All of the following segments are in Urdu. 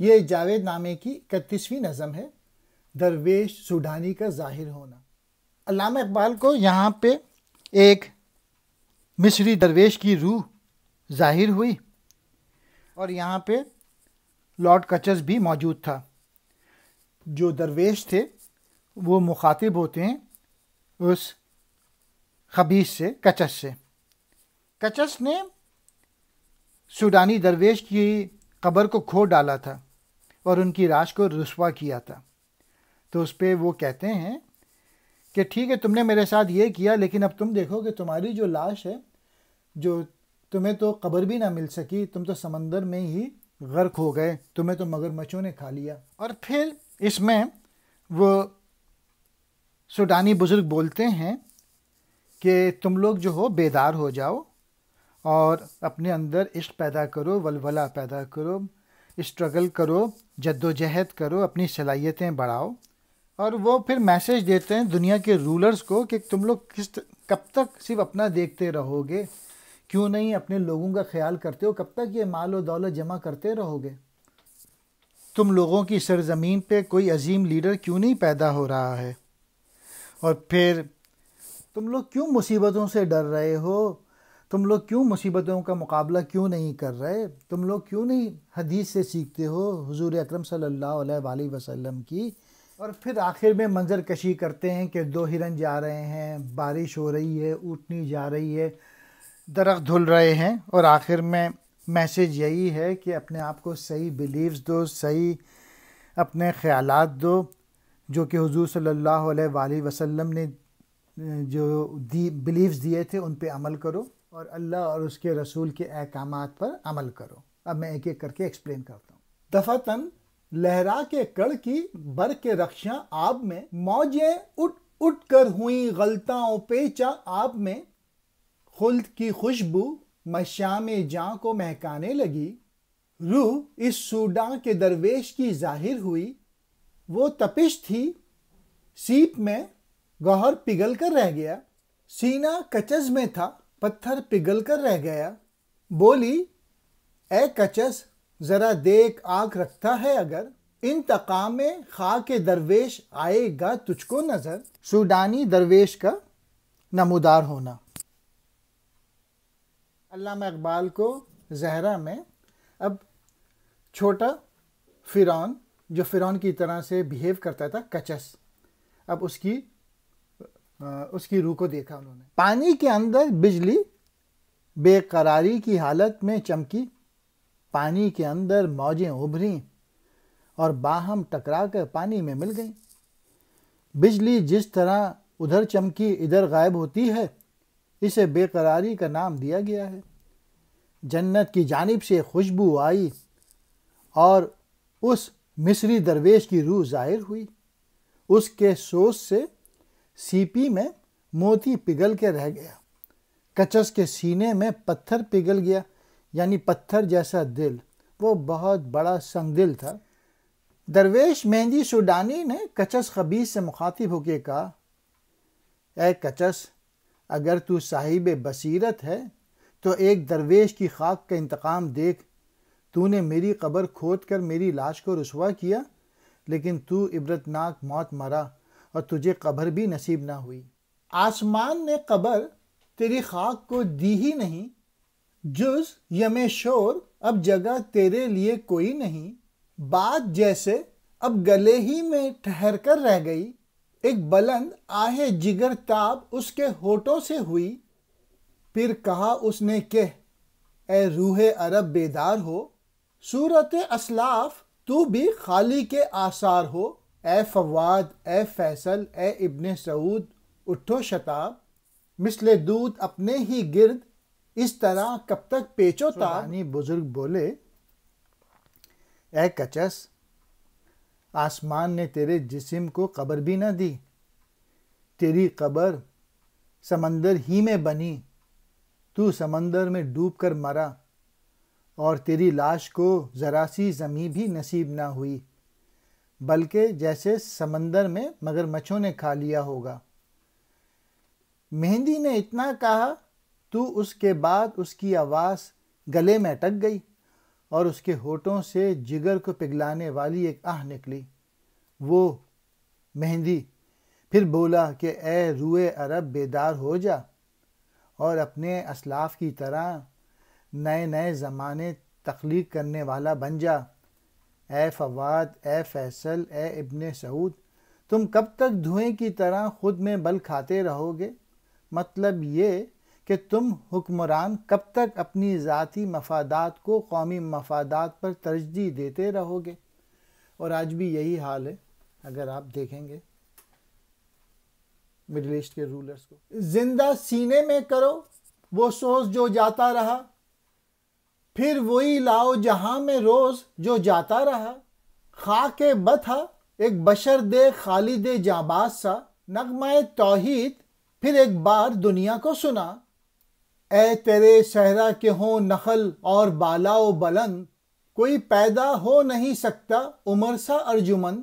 یہ جاوید نامے کی 31ویں نظم ہے، درویش سوڈانی کا ظاہر ہونا۔ علامہ اقبال کو یہاں پہ ایک مصری درویش کی روح ظاہر ہوئی، اور یہاں پہ لارڈ کچس بھی موجود تھا۔ جو درویش تھے وہ مخاطب ہوتے ہیں اس خبیث سے، کچس سے۔ کچس نے سوڈانی درویش کی قبر کو کھود ڈالا تھا اور ان کی لاش کو رسوا کیا تھا۔ تو اس پہ وہ کہتے ہیں کہ ٹھیک ہے تم نے میرے ساتھ یہ کیا، لیکن اب تم دیکھو کہ تمہاری جو لاش ہے، جو تمہیں تو قبر بھی نہ مل سکی، تم تو سمندر میں ہی غرق ہو گئے، تمہیں تو مگرمچھوں نے کھا لیا۔ اور پھر اس میں وہ سوڈانی بزرگ بولتے ہیں کہ تم لوگ جو ہو بیدار ہو جاؤ اور اپنے اندر عشق پیدا کرو، ولولہ پیدا کرو، اسٹرگل کرو، جد و جہد کرو، اپنی صلاحیتیں بڑھاؤ۔ اور وہ پھر میسیج دیتے ہیں دنیا کے رولرز کو کہ تم لوگ کب تک صرف اپنا دیکھتے رہو گے، کیوں نہیں اپنے لوگوں کا خیال کرتے ہو، کب تک یہ مال و دولت جمع کرتے رہو گے؟ تم لوگوں کی سرزمین پہ کوئی عظیم لیڈر کیوں نہیں پیدا ہو رہا ہے؟ اور پھر تم لوگ کیوں مصیبتوں سے ڈر رہے ہو؟ تم لوگ کیوں مصیبتوں کا مقابلہ کیوں نہیں کر رہے؟ تم لوگ کیوں نہیں حدیث سے سیکھتے ہو حضور اکرم صلی اللہ علیہ وآلہ وسلم کی؟ اور پھر آخر میں منظر کشی کرتے ہیں کہ 2 ہرن جا رہے ہیں، بارش ہو رہی ہے، اونٹنی جا رہی ہے، درخت دھل رہے ہیں، اور آخر میں میسیج یہی ہے کہ اپنے آپ کو صحیح بلیفز دو، صحیح اپنے خیالات دو، جو کہ حضور صلی اللہ علیہ وآلہ وسلم نے جو بلیفز دیے تھے ان پہ عمل کرو، اور اللہ اور اس کے رسول کے احکامات پر عمل کرو۔ اب میں ایک ایک کر کے ایکسپلین کرتا ہوں۔ دفتن لہرا کے کڑ کی بر کے رخشاں آب میں، موجیں اٹھ اٹھ کر ہوئیں غلطاں و پیچاں آب میں، خلد کی خوشبو مشام جاں کو مہکانے لگی، روح اس سوڈاں کے درویش کی ظاہر ہوئی، وہ تپش تھی سیپ میں گوہر پگھل کر رہ گیا، سینہ کچس میں تھا پتھر پگھل کر رہ گیا، بولی اے کچس ذرا دیکھ آنکھ رکھتا ہے اگر، انتقام خاک درویش آئے گا تجھ کو نظر۔ سوڈانی درویش کا نمودار ہونا۔ علامہ اقبال کو زہرا میں اب چھوٹا فرعون، جو فرعون کی طرح سے بیہیو کرتا تھا، کچس، اب اس کی روح کو دیکھا انہوں نے۔ پانی کے اندر بجلی بے قراری کی حالت میں چمکی، پانی کے اندر موجیں ابھریں اور باہم ٹکرا کر پانی میں مل گئیں۔ بجلی جس طرح ادھر چمکی ادھر غائب ہوتی ہے، اسے بے قراری کا نام دیا گیا ہے۔ جنت کی جانب سے خوشبو آئی اور اس مصری درویش کی روح ظاہر ہوئی، اس کے سوز سے سیپی میں موتی پگھل کے رہ گیا، کچس کے سینے میں پتھر پگھل گیا، یعنی پتھر جیسا دل، وہ بہت بڑا سنگ دل تھا۔ درویش مہندی سوڈانی نے کچس خبیث سے مخاطب ہو کے کہا، اے کچس اگر تو صاحب بصیرت ہے تو ایک درویش کی خاک کا انتقام دیکھ، تو نے میری قبر کھود کر میری لاش کو رسوا کیا، لیکن تو عبرتناک موت مرا اور تجھے قبر بھی نصیب نہ ہوئی۔ آسمان نے قبر تیری خاک کو دی ہی نہیں، جز یم شور اب جگہ تیرے لیے کوئی نہیں، بات جیسے اب گلے ہی میں ٹھہر کر رہ گئی، ایک بلند آہ جگر تاب اس کے ہونٹوں سے ہوئی، پھر کہا اس نے کہ اے روح عرب بیدار ہو، صورت اسلاف تو بھی خالی کے آثار ہو، اے فواد، اے فیصل، اے ابن سعود اٹھو شتاب، مثل دودھ اپنے ہی گرد اس طرح کب تک پیچو تاب۔ سوڈانی بزرگ بولے، اے کچس آسمان نے تیرے جسم کو قبر بھی نہ دی، تیری قبر سمندر ہی میں بنی، تو سمندر میں ڈوب کر مرا اور تیری لاش کو ذرا سی زمین بھی نصیب نہ ہوئی، بلکہ جیسے سمندر میں مگرمچھوں نے کھا لیا ہوگا۔ مہندی نے اتنا کہا تو اس کے بعد اس کی آواز گلے میں اٹک گئی اور اس کے ہونٹوں سے جگر کو پگھلانے والی ایک آہ نکلی، وہ مہندی۔ پھر بولا کہ اے روئے عرب بیدار ہو جا اور اپنے اسلاف کی طرح نئے نئے زمانے تخلیق کرنے والا بن جا۔ اے فواد، اے فیصل، اے ابن سعود، تم کب تک دھوئیں کی طرح خود میں بل کھاتے رہو گے؟ مطلب یہ کہ تم حکمران کب تک اپنی ذاتی مفادات کو قومی مفادات پر ترجیح دیتے رہو گے؟ اور آج بھی یہی حال ہے۔ اگر آپ دیکھیں گے مڈل ایسٹ کے رولرز کو، زندہ سینے میں کرو وہ سوز جو جاتا رہا، پھر وہی لاؤ جہاں میں روز جو جاتا رہا۔ خاک بتھا ایک بشر دے خالد جانباز سا، نغمہ توحید پھر ایک بار دنیا کو سنا۔ اے تیرے صحرا کے ہوں نخل اور بالا و بلند، کوئی پیدا ہو نہیں سکتا عمر سا ارجمند۔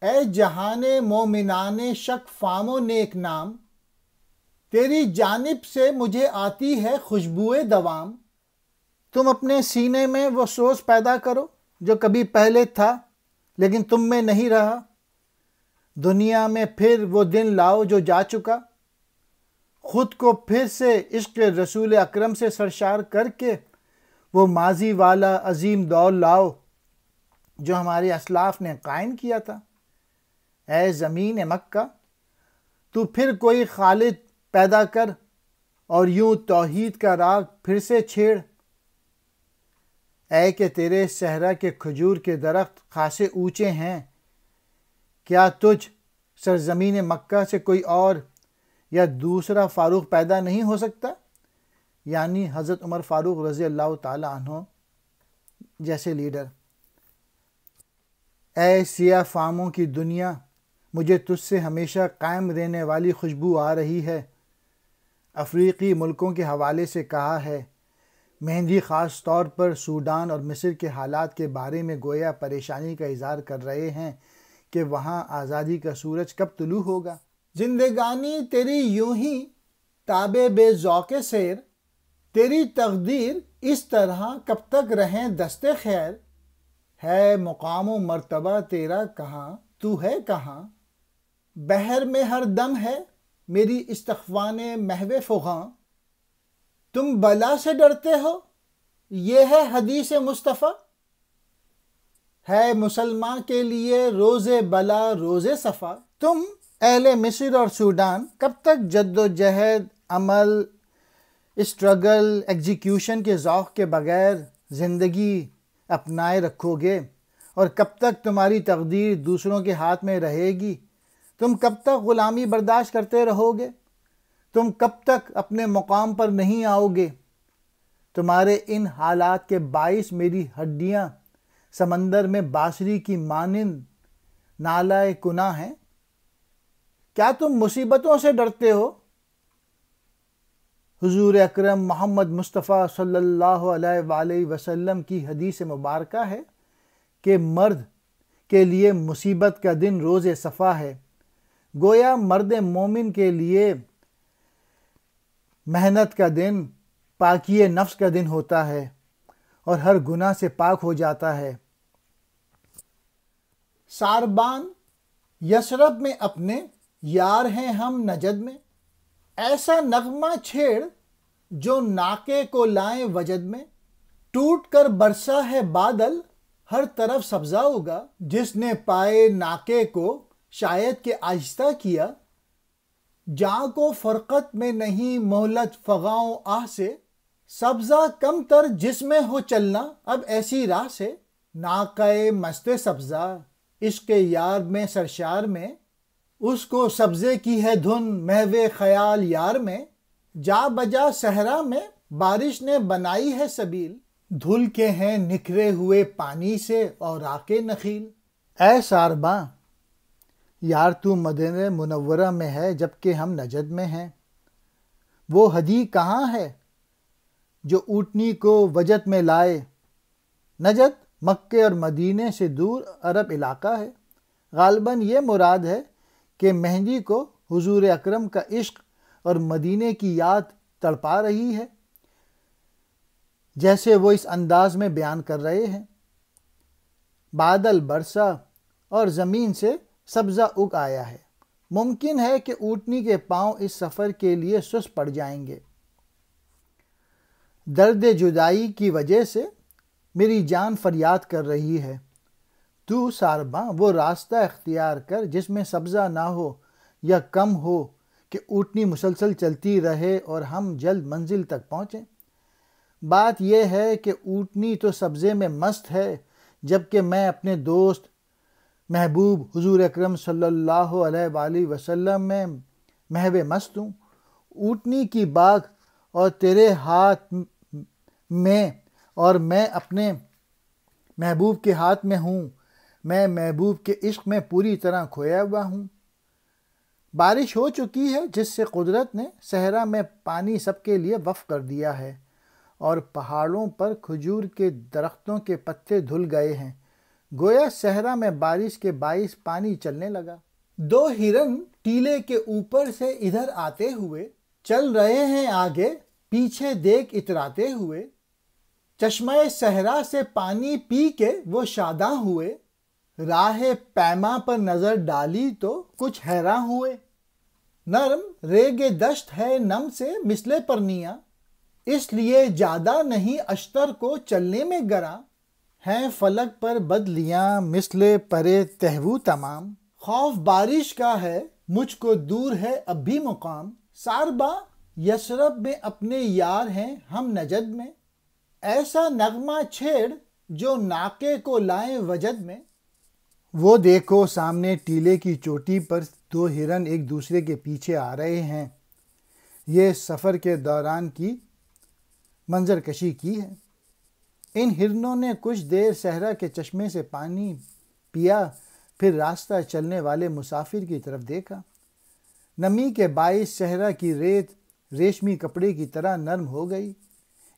اے جہان مومنان شک فام و نیک نام، تیری جانب سے مجھے آتی ہے خوشبوئے دوام۔ تم اپنے سینے میں وہ سوز پیدا کرو جو کبھی پہلے تھا لیکن تم میں نہیں رہا۔ دنیا میں پھر وہ دن لاؤ جو جا چکا، خود کو پھر سے عشق رسول اکرم سے سرشار کر کے وہ ماضی والا عظیم دور لاؤ جو ہمارے اسلاف نے قائم کیا تھا۔ اے زمین مکہ، تو پھر کوئی خالد پیدا کر اور یوں توحید کا راگ پھر سے چھیڑ۔ اے کہ تیرے صحرا کے کھجور کے درخت خاصے اونچے ہیں، کیا تجھ سرزمین مکہ سے کوئی اور یا دوسرا فاروق پیدا نہیں ہو سکتا؟ یعنی حضرت عمر فاروق رضی اللہ تعالی عنہ جیسے لیڈر۔ اے سیاہ فاموں کی دنیا، مجھے تجھ سے ہمیشہ قائم رہنے والی خوشبو آ رہی ہے۔ افریقی ملکوں کے حوالے سے کہا ہے، مہندی خاص طور پر سوڈان اور مصر کے حالات کے بارے میں گویا پریشانی کا اظہار کر رہے ہیں کہ وہاں آزادی کا سورج کب طلوع ہوگا۔ زندگانی تیری یوں ہی تابع بے ذوق سیر، تیری تقدیر اس طرح کب تک رہیں دست خیر۔ ہے مقام و مرتبہ تیرا کہاں، تو ہے کہاں؟ بحر میں ہر دم ہے میری استخوان محو فغاں۔ تم بلا سے ڈرتے ہو، یہ ہے حدیث مصطفیٰ، ہے مسلمان کے لیے روز بلا روز صفا۔ تم اہل مصر اور سوڈان کب تک جد و جہد، عمل، اسٹرگل، ایگزیکیوشن کے ذوق کے بغیر زندگی اپنائے رکھو گے؟ اور کب تک تمہاری تقدیر دوسروں کے ہاتھ میں رہے گی؟ تم کب تک غلامی برداشت کرتے رہو گے؟ تم کب تک اپنے مقام پر نہیں آؤ گے؟ تمہارے ان حالات کے باعث میری ہڈیاں سمندر میں باسری کی مانند نالہ کنا ہیں۔ کیا تم مصیبتوں سے ڈرتے ہو؟ حضور اکرم محمد مصطفیٰ صلی اللہ علیہ وآلہ وسلم کی حدیث مبارکہ ہے کہ مرد کے لیے مصیبت کا دن روز صفا ہے۔ گویا مرد مومن کے لیے محنت کا دن پاکی نفس کا دن ہوتا ہے اور ہر گناہ سے پاک ہو جاتا ہے۔ ساربان یثرب میں اپنے یار ہیں ہم نجد میں، ایسا نغمہ چھیڑ جو ناقے کو لائیں وجد میں۔ ٹوٹ کر برسا ہے بادل ہر طرف سبزہ ہوگا، جس نے پائے ناقے کو شاید کہ آہستہ کیا۔ جاں کو فرقت میں نہیں مہلت فغاں آہ سے، سبزہ کم تر جس میں ہو چلنا اب ایسی راہ سے۔ ناقہ مست سبزہ عشق یار میں سرشار میں، اس کو سبزے کی ہے دھن محو خیال یار میں۔ جا بجا صحرا میں بارش نے بنائی ہے سبیل، دھل کے ہیں نکھرے ہوئے پانی سے اوراق نخیل۔ اے سارباں، یار تو مدینہ منورہ میں ہے جبکہ ہم نجد میں ہیں۔ وہ ہدی کہاں ہے جو اونٹنی کو وجد میں لائے؟ نجد مکے اور مدینے سے دور عرب علاقہ ہے۔ غالباً یہ مراد ہے کہ مہندی کو حضور اکرم کا عشق اور مدینے کی یاد تڑپا رہی ہے۔ جیسے وہ اس انداز میں بیان کر رہے ہیں: بادل برسا اور زمین سے سبزہ اگ آیا ہے۔ ممکن ہے کہ اونٹنی کے پاؤں اس سفر کے لیے سست پڑ جائیں گے۔ درد جدائی کی وجہ سے میری جان فریاد کر رہی ہے۔ تو سارباں وہ راستہ اختیار کر جس میں سبزہ نہ ہو یا کم ہو، کہ اونٹنی مسلسل چلتی رہے اور ہم جلد منزل تک پہنچیں۔ بات یہ ہے کہ اونٹنی تو سبزے میں مست ہے، جبکہ میں اپنے دوست محبوب حضور اکرم صلی اللہ علیہ وآلہ وسلم میں محو مست ہوں۔ اونٹنی کی باگ اور تیرے ہاتھ میں اور میں اپنے محبوب کے ہاتھ میں ہوں۔ میں محبوب کے عشق میں پوری طرح کھویا ہوا ہوں۔ بارش ہو چکی ہے، جس سے قدرت نے صحرا میں پانی سب کے لیے وقف کر دیا ہے، اور پہاڑوں پر کھجور کے درختوں کے پتے دھل گئے ہیں، گویا صحرا میں بارش کے باعث پانی چلنے لگا۔ دو ہرن ٹیلے کے اوپر سے ادھر آتے ہوئے چل رہے ہیں آگے، پیچھے دیکھ اتراتے ہوئے۔ چشمہ صحرا سے پانی پی کے وہ شاداں ہوئے، راہ پیما پر نظر ڈالی تو کچھ حیراں ہوئے۔ نرم ریگ دشت ہے نم سے مثل پرنیاں، اس لیے زیادہ نہیں اشتر کو چلنے میں گراں۔ ہیں فلک پر بدلیاں مثل پرے تہوو تمام، خوف بارش کا ہے مجھ کو دور ہے اب بھی مقام۔ سارباں یثرب میں اپنے یار ہیں ہم نجد میں، ایسا نغمہ چھیڑ جو ناقے کو لائیں وجد میں۔ وہ دیکھو سامنے ٹیلے کی چوٹی پر دو ہرن ایک دوسرے کے پیچھے آ رہے ہیں۔ یہ سفر کے دوران کی منظر کشی کی ہے۔ ان ہرنوں نے کچھ دیر صحرا کے چشمے سے پانی پیا، پھر راستہ چلنے والے مسافر کی طرف دیکھا۔ نمی کے باعث صحرا کی ریت ریشمی کپڑے کی طرح نرم ہو گئی۔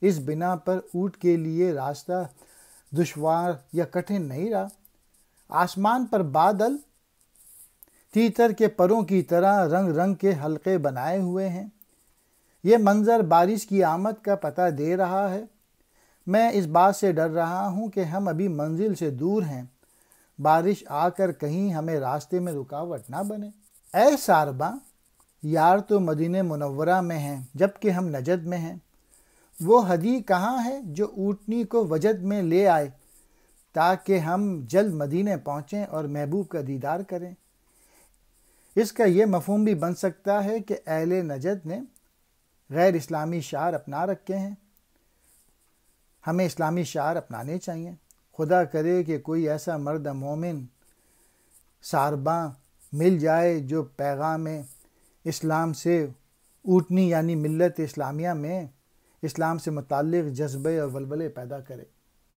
اس بنا پر اونٹ کے لیے راستہ دشوار یا کٹھن نہیں رہا۔ آسمان پر بادل تیتر کے پروں کی طرح رنگ رنگ کے حلقے بنائے ہوئے ہیں۔ یہ منظر بارش کی آمد کا پتہ دے رہا ہے۔ میں اس بات سے ڈر رہا ہوں کہ ہم ابھی منزل سے دور ہیں، بارش آ کر کہیں ہمیں راستے میں رکاوٹ نہ بنے۔ اے سارباں، یار تو مدینہ منورہ میں ہیں جبکہ ہم نجد میں ہیں۔ وہ ہدی کہاں ہے جو اونٹنی کو وجد میں لے آئے تاکہ ہم جلد مدینے پہنچیں اور محبوب کا دیدار کریں۔ اس کا یہ مفہوم بھی بن سکتا ہے کہ اہل نجد نے غیر اسلامی شعار اپنا رکھے ہیں۔ ہمیں اسلامی شعار اپنانے چاہیے۔ خدا کرے کہ کوئی ایسا مرد مومن سارباں مل جائے جو پیغام اسلام سے اونٹنی یعنی ملت اسلامیہ میں اسلام سے متعلق جذبے اور ولولے پیدا کرے۔